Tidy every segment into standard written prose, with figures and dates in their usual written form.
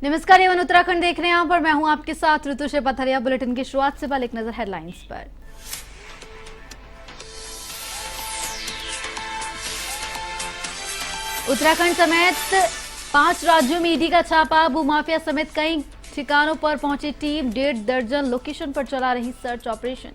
नमस्कार, एवन उत्तराखंड देख रहे हैं आप और मैं हूं आपके साथ ऋतुषे पथरिया। बुलेटिन की शुरुआत से पहले एक नजर हेडलाइंस पर। उत्तराखंड समेत 5 राज्यों में ईडी का छापा। भूमाफिया समेत कई ठिकानों पर पहुंची टीम। 1.5 दर्जन लोकेशन पर चला रही सर्च ऑपरेशन।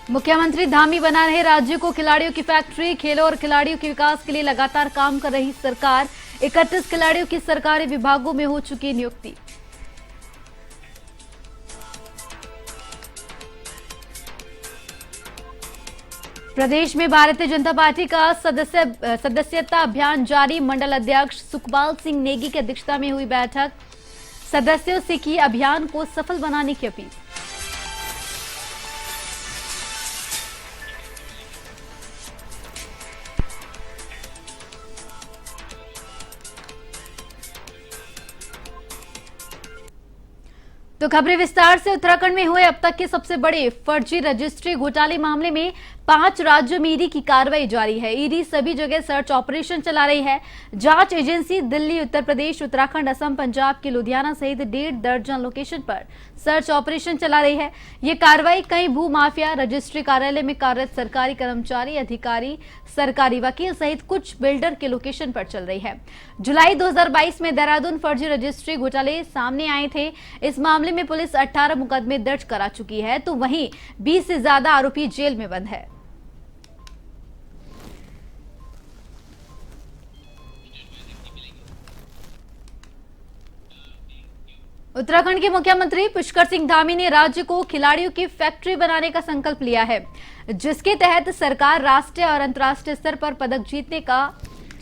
मुख्यमंत्री धामी बना रहे राज्य को खिलाड़ियों की फैक्ट्री। खेलों और खिलाड़ियों के विकास के लिए लगातार काम कर रही सरकार। 31 खिलाड़ियों की सरकारी विभागों में हो चुकी नियुक्ति। प्रदेश में भारतीय जनता पार्टी का सदस्यता अभियान जारी। मंडल अध्यक्ष सुखपाल सिंह नेगी की अध्यक्षता में हुई बैठक। सदस्यों से की अभियान को सफल बनाने की अपील। तो खबरें विस्तार से। उत्तराखंड में हुए अब तक के सबसे बड़े फर्जी रजिस्ट्री घोटाले मामले में 5 राज्यों में ईडी की कार्रवाई जारी है। ईडी सभी जगह सर्च ऑपरेशन चला रही है। जांच एजेंसी दिल्ली, उत्तर प्रदेश, उत्तराखंड, असम, पंजाब के लुधियाना सहित 1.5 दर्जन लोकेशन पर सर्च ऑपरेशन चला रही है। ये कार्रवाई कई भू माफिया, रजिस्ट्री कार्यालय में कार्यरत सरकारी कर्मचारी, अधिकारी, सरकारी वकील सहित कुछ बिल्डर के लोकेशन पर चल रही है। जुलाई 2022 में देहरादून फर्जी रजिस्ट्री घोटाले सामने आए थे। इस मामले में पुलिस 18 मुकदमे दर्ज करा चुकी है, तो वहीं 20 से ज्यादा आरोपी जेल में बंद है। उत्तराखंड के मुख्यमंत्री पुष्कर सिंह धामी ने राज्य को खिलाड़ियों की फैक्ट्री बनाने का संकल्प लिया है, जिसके तहत सरकार राष्ट्रीय और अंतर्राष्ट्रीय स्तर पर पदक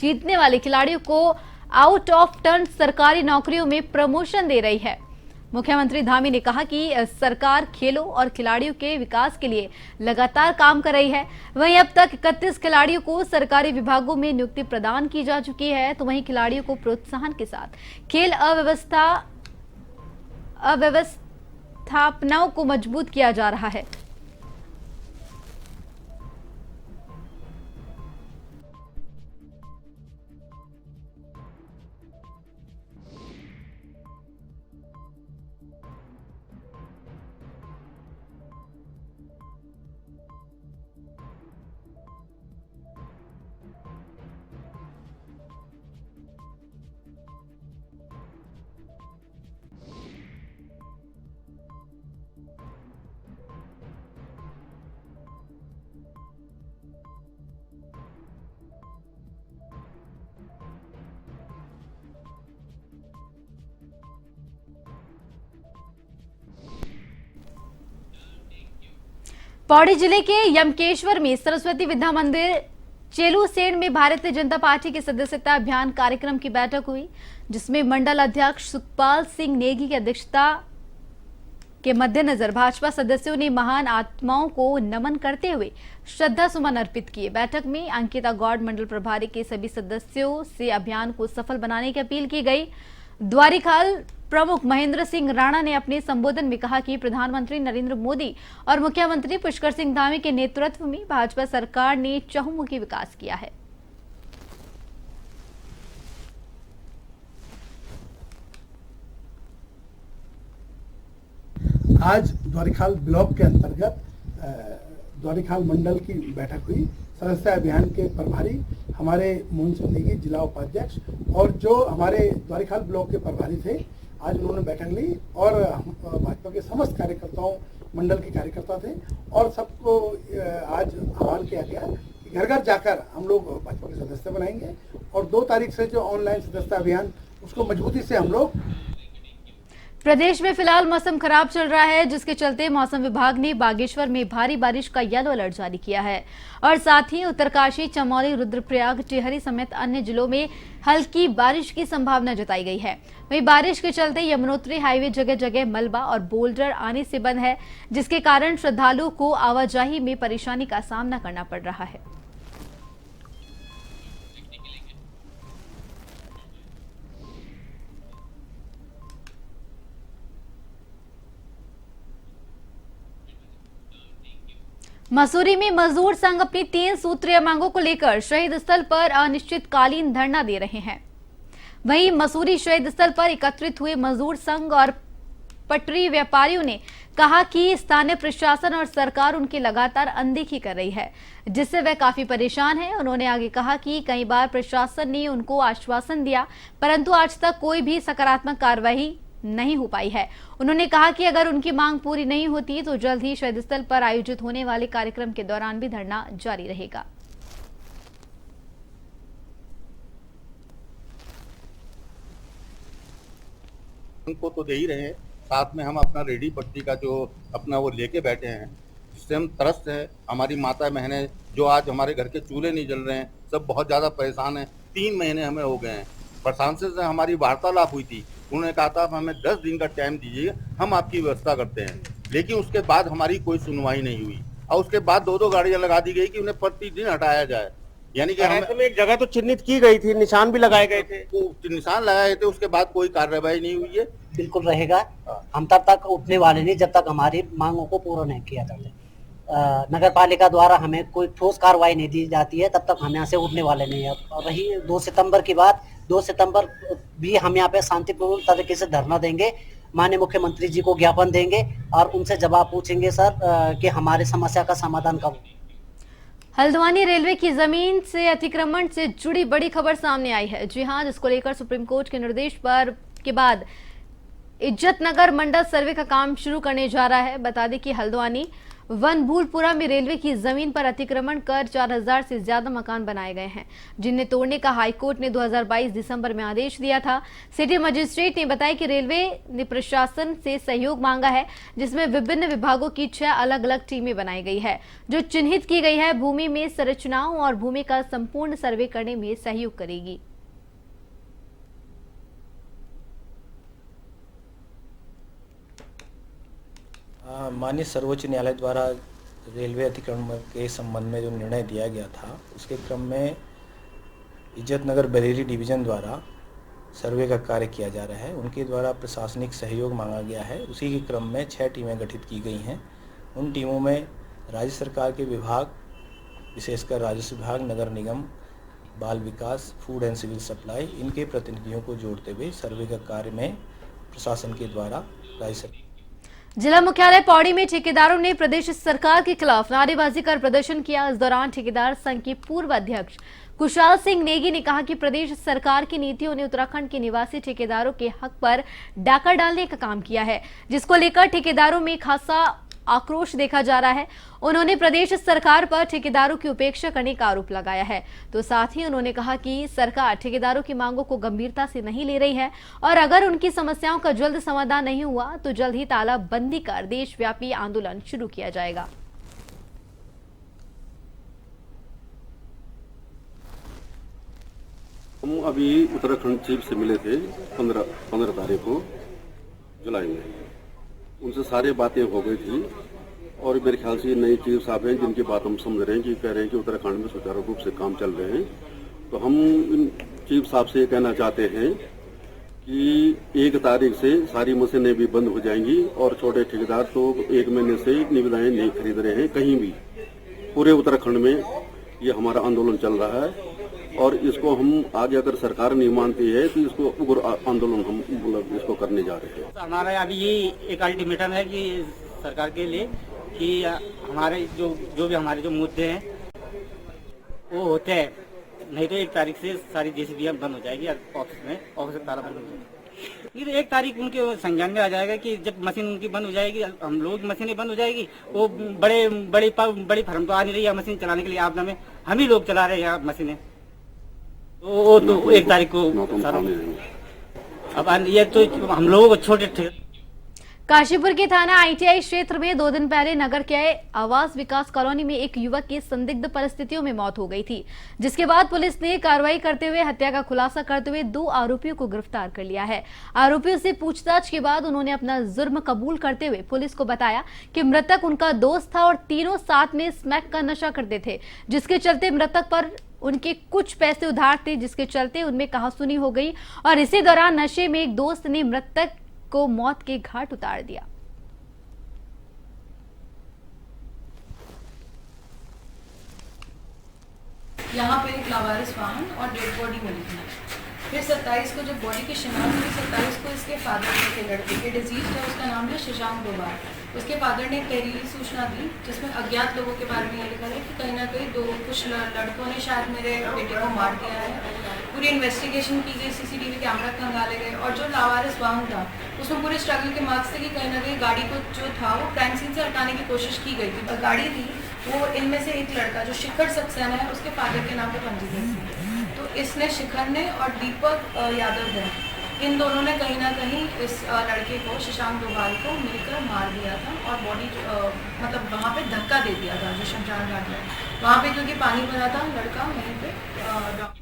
जीतने वाले खिलाड़ियों को आउट ऑफ टर्न सरकारी नौकरियों में प्रमोशन दे रही है। मुख्यमंत्री धामी ने कहा कि सरकार खेलों और खिलाड़ियों के विकास के लिए लगातार काम कर रही है। वहीं अब तक 31 खिलाड़ियों को सरकारी विभागों में नियुक्ति प्रदान की जा चुकी है, तो वहीं खिलाड़ियों को प्रोत्साहन के साथ खेल अव्यवस्थापनाओं को मजबूत किया जा रहा है। पौड़ी जिले के यमकेश्वर में सरस्वती विद्या मंदिर चेलूसेण में भारतीय जनता पार्टी के सदस्यता अभियान कार्यक्रम की बैठक हुई, जिसमें मंडल अध्यक्ष सुखपाल सिंह नेगी की अध्यक्षता के मद्देनजर भाजपा सदस्यों ने महान आत्माओं को नमन करते हुए श्रद्धा सुमन अर्पित किए। बैठक में अंकिता गौड़ मंडल प्रभारी के सभी सदस्यों से अभियान को सफल बनाने की अपील की गई। द्वारिखाल प्रमुख महेंद्र सिंह राणा ने अपने संबोधन में कहा कि प्रधानमंत्री नरेंद्र मोदी और मुख्यमंत्री पुष्कर सिंह धामी के नेतृत्व में भाजपा सरकार ने चहुमुखी विकास किया है। आज द्वारिखाल ब्लॉक के अंतर्गत द्वारिखाल मंडल की बैठक हुई। सदस्य अभियान के प्रभारी हमारे मोहन सिंह नेगी, जिला उपाध्यक्ष, और जो हमारे द्वारिखाल ब्लॉक के प्रभारी थे, आज उन्होंने बैठक ली और भाजपा के समस्त कार्यकर्ताओं, मंडल के कार्यकर्ता थे, और सबको आज आह्वान किया गया कि घर घर जाकर हम लोग भाजपा के सदस्य बनाएंगे और 2 तारीख से जो ऑनलाइन सदस्यता अभियान उसको मजबूती से हम लोग। प्रदेश में फिलहाल मौसम खराब चल रहा है, जिसके चलते मौसम विभाग ने बागेश्वर में भारी बारिश का येलो अलर्ट जारी किया है और साथ ही उत्तरकाशी, चमोली, रुद्रप्रयाग, टिहरी समेत अन्य जिलों में हल्की बारिश की संभावना जताई गई है। वहीं बारिश के चलते यमुनोत्री हाईवे जगह जगह मलबा और बोल्डर आने से बंद है, जिसके कारण श्रद्धालुओं को आवाजाही में परेशानी का सामना करना पड़ रहा है। मसूरी में मजदूर संघ अपनी 3 सूत्रीय मांगों को लेकर शहीद स्थल पर अनिश्चितकालीन धरना दे रहे हैं। वहीं मसूरी शहीद स्थल पर एकत्रित हुए मजदूर संघ और पटरी व्यापारियों ने कहा कि स्थानीय प्रशासन और सरकार उनकी लगातार अनदेखी कर रही है, जिससे वे काफी परेशान हैं। उन्होंने आगे कहा कि कई बार प्रशासन ने उनको आश्वासन दिया, परंतु आज तक कोई भी सकारात्मक कार्रवाई नहीं हो पाई है। उन्होंने कहा कि अगर उनकी मांग पूरी नहीं होती तो जल्द ही शहीद स्थल पर आयोजित होने वाले कार्यक्रम के दौरान भी धरना जारी रहेगा। उनको तो दे ही रहे हैं, साथ में हम अपना रेडी पट्टी का जो अपना वो लेके बैठे हैं, जिससे हम त्रस्त हैं। हमारी माता बहनें जो आज हमारे घर के चूल्हे नहीं जल रहे हैं, सब बहुत ज़्यादा परेशान हैं। 3 महीने हमें हो गए हैं। प्रशासन से हमारी वार्तालाप हुई थी, उन्होंने कहा था हमें 10 दिन का टाइम दीजिए, हम आपकी व्यवस्था करते हैं। लेकिन उसके बाद हमारी कोई सुनवाई नहीं हुई और उसके बाद 2-2 गाड़ियां लगा दी गई कि उन्हें प्रतिदिन हटाया जाए। यानी कि हमें एक जगह तो चिन्हित की गई थी, निशान भी लगाए गए थे, निशान लगाए थे, उसके बाद कोई कार्रवाई नहीं हुई है। बिल्कुल रहेगा। हम तब तक उठने वाले नहीं जब तक हमारी मांगों को पूरा नहीं किया जाता। नगर पालिका द्वारा हमें कोई ठोस कार्रवाई नहीं दी जाती है, तब तक हम यहाँ से उठने वाले नहीं है। और रही 2 सितंबर की बात, 2 सितंबर भी हम यहाँ पे शांतिपूर्ण तरीके से धरना देंगे, माननीय मुख्यमंत्री जी को ज्ञापन देंगे और उनसे जवाब पूछेंगे सर कि हमारे समस्या का समाधान कब। हल्द्वानी रेलवे की जमीन से अतिक्रमण से जुड़ी बड़ी खबर सामने आई है। जी हां, जिसको लेकर सुप्रीम कोर्ट के निर्देश पर के बाद इज्जतनगर मंडल सर्वे का काम शुरू करने जा रहा है। बता दें कि हल्द्वानी वनभूलपुरा में रेलवे की जमीन पर अतिक्रमण कर 4000 से ज्यादा मकान बनाए गए हैं, जिन्हें तोड़ने का हाईकोर्ट ने 2022 दिसंबर में आदेश दिया था। सिटी मजिस्ट्रेट ने बताया कि रेलवे ने प्रशासन से सहयोग मांगा है, जिसमें विभिन्न विभागों की 6 अलग अलग टीमें बनाई गई है, जो चिन्हित की गई है भूमि में संरचनाओं और भूमि का संपूर्ण सर्वे करने में सहयोग करेगी। माननीय सर्वोच्च न्यायालय द्वारा रेलवे अतिक्रमण के संबंध में जो निर्णय दिया गया था, उसके क्रम में इज्जतनगर बरेली डिवीज़न द्वारा सर्वे का कार्य किया जा रहा है। उनके द्वारा प्रशासनिक सहयोग मांगा गया है। उसी के क्रम में 6 टीमें गठित की गई हैं। उन टीमों में राज्य सरकार के विभाग, विशेषकर राजस्व विभाग, नगर निगम, बाल विकास, फूड एंड सिविल सप्लाई, इनके प्रतिनिधियों को जोड़ते हुए सर्वे का कार्य में प्रशासन के द्वारा राज्य सरकार। जिला मुख्यालय पौड़ी में ठेकेदारों ने प्रदेश सरकार के खिलाफ नारेबाजी कर प्रदर्शन किया। इस दौरान ठेकेदार संघ के पूर्व अध्यक्ष कुशाल सिंह नेगी ने कहा कि प्रदेश सरकार की नीतियों ने उत्तराखंड के निवासी ठेकेदारों के हक पर डाका डालने का काम किया है, जिसको लेकर ठेकेदारों में खासा आक्रोश देखा जा रहा है। उन्होंने प्रदेश सरकार पर ठेकेदारों की उपेक्षा करने का आरोप लगाया है। तो साथ ही उन्होंने कहा कि सरकार ठेकेदारों की मांगों को गंभीरता से नहीं ले रही है और अगर उनकी समस्याओं का जल्द समाधान नहीं हुआ तो जल्द ही तालाबंदी कर देशव्यापी आंदोलन शुरू किया जाएगा। हम अभी उत्तराखंड चीफ से मिले थे 15 तारीख को जुलाई में। उनसे सारी बातें हो गई थी और मेरे ख्याल से नए चीफ साहब हैं जिनकी बात हम समझ रहे हैं कि कह रहे हैं कि उत्तराखंड में सुचारू रूप से काम चल रहे हैं। तो हम इन चीफ साहब से ये कहना चाहते हैं कि 1 तारीख से सारी मशीनें भी बंद हो जाएंगी और छोटे ठेकेदार तो 1 महीने से निविदाएं नहीं खरीद रहे हैं कहीं भी। पूरे उत्तराखंड में ये हमारा आंदोलन चल रहा है और इसको हम आगे अगर सरकार नहीं मानती है तो इसको उग्र आंदोलन हम मतलब इसको करने जा रहे हैं। हमारा अभी ये एक अल्टीमेटम है कि सरकार के लिए कि हमारे जो भी हमारे जो मुद्दे हैं वो होते हैं, नहीं तो 1 तारीख से सारी जेसीबी बंद हो जाएगी ऑफिस ताला बंद हो जाएगी। ये तो 1 तारीख उनके संज्ञान में आ जाएगा कि जब मशीन उनकी बंद हो जाएगी, हम लोग मशीनें बंद हो जाएगी। वो बड़ी फर्म तो आ नहीं रही है मशीन चलाने के लिए, आपदा में हम ही लोग चला रहे हैं मशीनें। तो 1 तारीख को अब ये तो हम लोगों को छोटे। काशीपुर के थाना आईटीआई क्षेत्र में 2 दिन पहले नगर के आवास विकास कॉलोनी में एक युवक की संदिग्ध परिस्थितियों में मौत हो गई थी, जिसके बाद पुलिस ने कार्रवाई करते हुए हत्या का खुलासा करते हुए 2 आरोपियों को गिरफ्तार कर लिया है। आरोपियों से पूछताछ के बाद उन्होंने अपना जुर्म कबूल करते हुए पुलिस को बताया कि मृतक उनका दोस्त था और तीनों साथ में स्मैक का नशा करते थे, जिसके चलते मृतक पर उनके कुछ पैसे उधार थे, जिसके चलते उनमें कहासुनी हो गई और इसी दौरान नशे में एक दोस्त ने मृतक को मौत के घाट उतार दिया। यहाँ पे एक लावारिस वाहन और डेड बॉडी मिली थी। फिर 27 को जब बॉडी की शिनाख्त हुई, 27 को इसके फादर ने थे, लड़के के डिजीज है, उसका नाम है शशांक डोभाल। उसके फादर ने एक तहरीरी सूचना दी जिसमें अज्ञात लोगों के बारे में ये लिखा है कि कहीं ना कहीं कुछ लड़कों ने शायद मेरे बेटे को मार दिया है। पूरी इन्वेस्टिगेशन की गई, सीसीटीवी कैमरा खंगाले गए और जो लावारिस वाहन था उसमें पूरे स्ट्रगल के मार्क्स थे कि कहीं ना कहीं गाड़ी को जो था वो क्राइम सीन से हटाने की कोशिश की गई थी। गाड़ी थी वो इनमें से एक लड़का जो शिखर सक्सेना है उसके फादर के नाम पर पंजीकृत थी। तो इसने, शिखर ने और दीपक यादव है, इन दोनों ने कहीं ना कहीं इस लड़के को, शशांक डोभाल को मिलकर मार दिया था और बॉडी मतलब वहाँ पे धक्का दे दिया था जो शमशान घाट में। वहाँ पे क्योंकि पानी भरा था, लड़का वहीं पे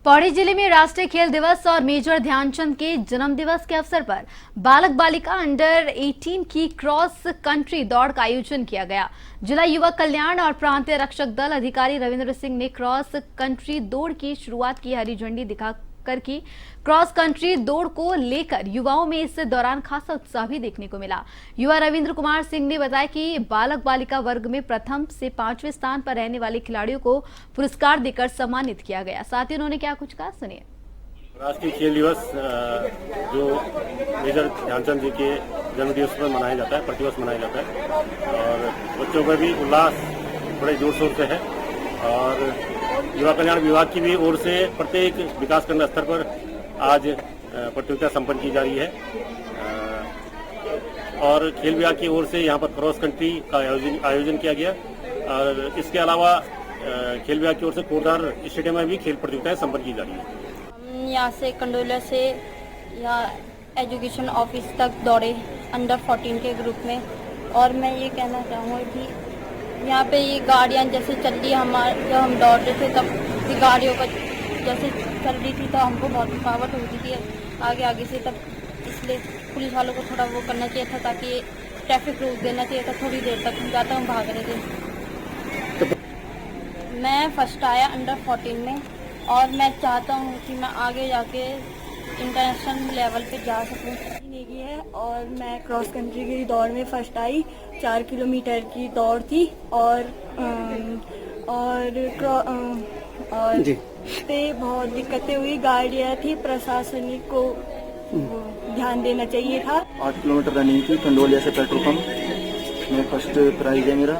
पौड़ी जिले में राष्ट्रीय खेल दिवस और मेजर ध्यानचंद के जन्म दिवस के अवसर पर बालक बालिका अंडर 18 की क्रॉस कंट्री दौड़ का आयोजन किया गया। जिला युवा कल्याण और प्रांतीय रक्षक दल अधिकारी रविंद्र सिंह ने क्रॉस कंट्री दौड़ की शुरुआत की। हरी झंडी दिखाकर की क्रॉस कंट्री दौड़ को लेकर युवाओं में इस दौरान खासा उत्साह भी देखने को मिला। युवा रविंद्र कुमार सिंह ने बताया कि बालक बालिका वर्ग में प्रथम से 5वें स्थान पर रहने वाले खिलाड़ियों को पुरस्कार देकर सम्मानित किया गया। साथ ही उन्होंने क्या कुछ कहा, सुनिए। राष्ट्रीय खेल दिवस जो मेजर ध्यानचंद जी के जन्म दिवस पर मनाया जाता है, प्रतिवर्ष मनाया जाता है और बच्चों का भी उल्लास बड़े जोर शोर से है और युवा कल्याण विभाग की भी ओर से प्रत्येक विकासखंड स्तर पर आज प्रतियोगिता संपन्न की जा रही है और खेल विभाग की ओर से यहाँ पर क्रॉस कंट्री का आयोजन किया गया और इसके अलावा खेल विभाग की ओर से कोटधार स्टेडियम में भी खेल प्रतियोगिताएं संपन्न की जा रही है। हम यहाँ से कंडोला से यहाँ एजुकेशन ऑफिस तक दौड़े अंडर 14 के ग्रुप में और मैं ये कहना चाहूँगा कि यहाँ पे ये गाड़ियाँ जैसे चल रही हमारे, जब हम दौड़ रहे थे तब ये गाड़ियों का जैसे चल रही थी तो हमको बहुत थकावट होती थी आगे आगे से, तब इसलिए पुलिस वालों को थोड़ा वो करना चाहिए था ताकि ट्रैफिक रोक देना चाहिए था। थोड़ी देर तक ज़्यादा हम भाग रहे थे। मैं फर्स्ट आया अंडर 14 में और मैं चाहता हूँ कि मैं आगे जाके इंटरनेशनल लेवल पे जा सकूँ। नेगी है और मैं क्रॉस कंट्री की दौड़ में फर्स्ट आई। 4 किलोमीटर की दौड़ थी और पे बहुत दिक्कतें हुई, गाड़ियाँ थी, प्रशासनिक को ध्यान देना चाहिए था। 8 किलोमीटर रनिंग थी कंडोलिया से पेट्रोल पंप में, फर्स्ट प्राइज है मेरा,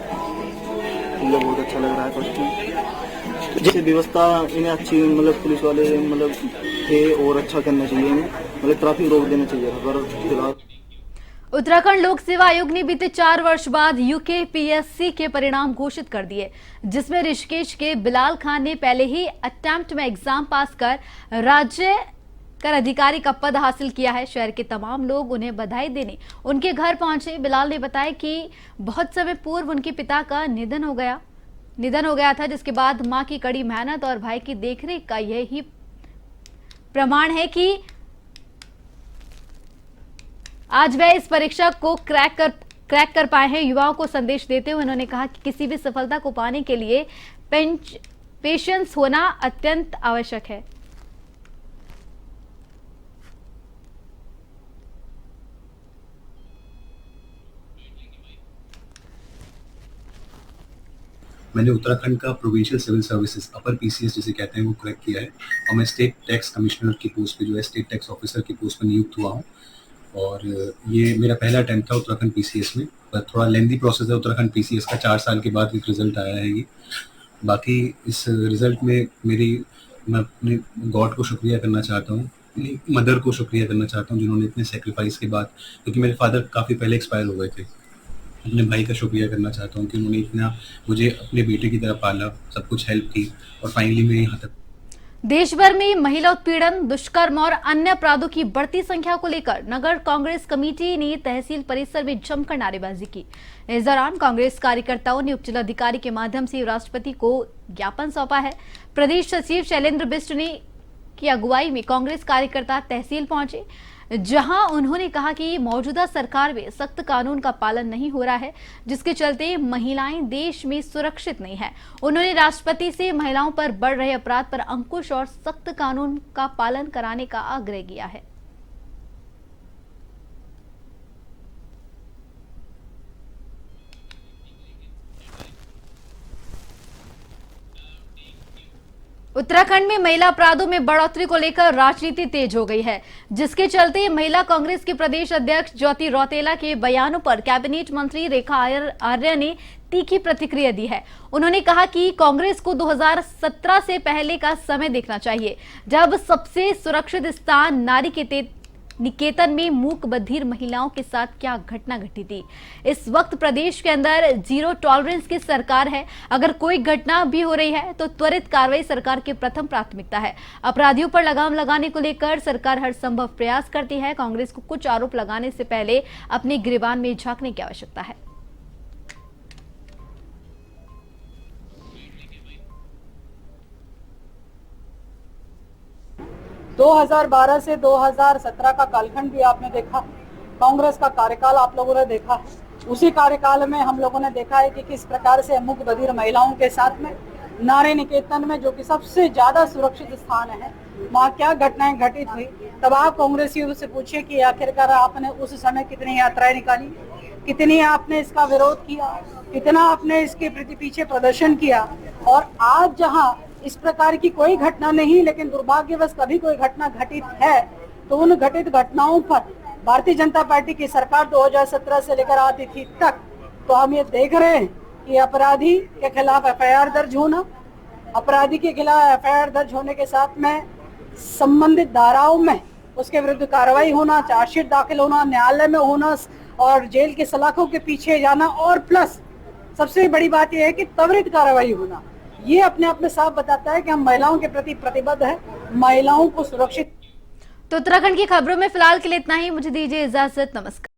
मुझे बहुत अच्छा लग रहा है। फर्स्ट जैसे व्यवस्था इन्हें अच्छी, मतलब पुलिस वाले मतलब थे और अच्छा करना चाहिए इन्हें, मतलब ट्रैफिक रोक देना चाहिए था। उत्तराखंड लोक सेवा आयोग ने बीते 4 वर्ष बाद यूकेपीएससी के परिणाम घोषित कर दिए, जिसमें ऋषिकेश के बिलाल खान ने पहले ही अटेम्प्ट में एग्जाम पास कर राज्य कर अधिकारी का पद हासिल किया है। शहर के तमाम लोग उन्हें बधाई देने उनके घर पहुंचे। बिलाल ने बताया कि बहुत समय पूर्व उनके पिता का निधन हो गया था, जिसके बाद मां की कड़ी मेहनत और भाई की देखरेख का यही प्रमाण है कि आज वह इस परीक्षा को क्रैक कर पाए हैं। युवाओं को संदेश देते हुए उन्होंने कहा कि किसी भी सफलता को पाने के लिए पेशेंस होना अत्यंत आवश्यक है। मैंने उत्तराखंड का provincial civil services upper PCS जिसे कहते हैं वो क्रैक किया है और मैं स्टेट टैक्स कमिश्नर की पोस्ट पे जो है स्टेट टैक्स ऑफिसर की पोस्ट पर नियुक्त हुआ हूँ और ये मेरा पहला अटेम्प्ट था उत्तराखंड पीसीएस में। पर थोड़ा लेंदी प्रोसेस है उत्तराखंड पीसीएस का, 4 साल के बाद एक रिजल्ट आया है ये। बाकी इस रिजल्ट में मैं अपने गॉड को शुक्रिया करना चाहता हूँ, अपनी मदर को शुक्रिया करना चाहता हूँ जिन्होंने इतने सेक्रीफाइस के बाद, क्योंकि मेरे फादर काफ़ी पहले एक्सपायर हो गए थे। अपने भाई का शुक्रिया करना चाहता हूँ कि उन्होंने इतना मुझे अपने बेटे की तरह पाला, सब कुछ हेल्प की और फाइनली मैं यहाँ तक। देश भर में महिला उत्पीड़न, दुष्कर्म और अन्य अपराधों की बढ़ती संख्या को लेकर नगर कांग्रेस कमेटी ने तहसील परिसर में जमकर नारेबाजी की। इस दौरान कांग्रेस कार्यकर्ताओं ने उप जिलाधिकारी के माध्यम से राष्ट्रपति को ज्ञापन सौंपा है। प्रदेश सचिव शैलेंद्र बिष्ट ने की अगुवाई में कांग्रेस कार्यकर्ता तहसील पहुंचे, जहां उन्होंने कहा कि मौजूदा सरकार में सख्त कानून का पालन नहीं हो रहा है, जिसके चलते महिलाएं देश में सुरक्षित नहीं है। उन्होंने राष्ट्रपति से महिलाओं पर बढ़ रहे अपराध पर अंकुश और सख्त कानून का पालन कराने का आग्रह किया है। उत्तराखंड में महिला अपराधों में बढ़ोतरी को लेकर राजनीति तेज हो गई है, जिसके चलते महिला कांग्रेस के प्रदेश अध्यक्ष ज्योति रौतेला के बयानों पर कैबिनेट मंत्री रेखा आर्या ने तीखी प्रतिक्रिया दी है। उन्होंने कहा कि कांग्रेस को 2017 से पहले का समय देखना चाहिए, जब सबसे सुरक्षित स्थान नारी के निकेतन में मूक बधिर महिलाओं के साथ क्या घटना घटी थी। इस वक्त प्रदेश के अंदर जीरो टॉलरेंस की सरकार है। अगर कोई घटना भी हो रही है तो त्वरित कार्रवाई सरकार की प्रथम प्राथमिकता है। अपराधियों पर लगाम लगाने को लेकर सरकार हर संभव प्रयास करती है। कांग्रेस को कुछ आरोप लगाने से पहले अपने गिरेबान में झांकने की आवश्यकता है। दो 2012 से 2017 का कालखंड भी आपने देखा, कांग्रेस का कार्यकाल आप लोगों ने देखा। उसी कार्यकाल में हम लोगों ने देखा है कि किस प्रकार से मूक बधिर महिलाओं के साथ में नारी निकेतन में, जो कि सबसे ज्यादा सुरक्षित स्थान है, वहाँ क्या घटनाएं घटित हुई। तब आप कांग्रेसियों से पूछिए कि आखिरकार आपने उस समय कितनी यात्राएं निकाली, कितनी आपने इसका विरोध किया, कितना आपने इसके प्रति पीछे प्रदर्शन किया। और आज जहाँ इस प्रकार की कोई घटना नहीं, लेकिन दुर्भाग्यवश कभी कोई घटना घटित है तो उन घटित घटनाओं पर भारतीय जनता पार्टी की सरकार 2017 से लेकर आती थी तक, तो हम ये देख रहे हैं कि अपराधी के खिलाफ एफआईआर दर्ज होना, अपराधी के खिलाफ एफआईआर दर्ज होने के साथ में संबंधित धाराओं में उसके विरुद्ध कार्रवाई होना, चार्जशीट दाखिल होना, न्यायालय में होना और जेल के सलाखों के पीछे जाना, और प्लस सबसे बड़ी बात यह है कि त्वरित कार्रवाई होना। ये अपने आप में साफ बताता है कि हम महिलाओं के प्रति प्रतिबद्ध है, महिलाओं को सुरक्षित। तो उत्तराखंड की खबरों में फिलहाल के लिए इतना ही। मुझे दीजिए इजाजत। नमस्कार।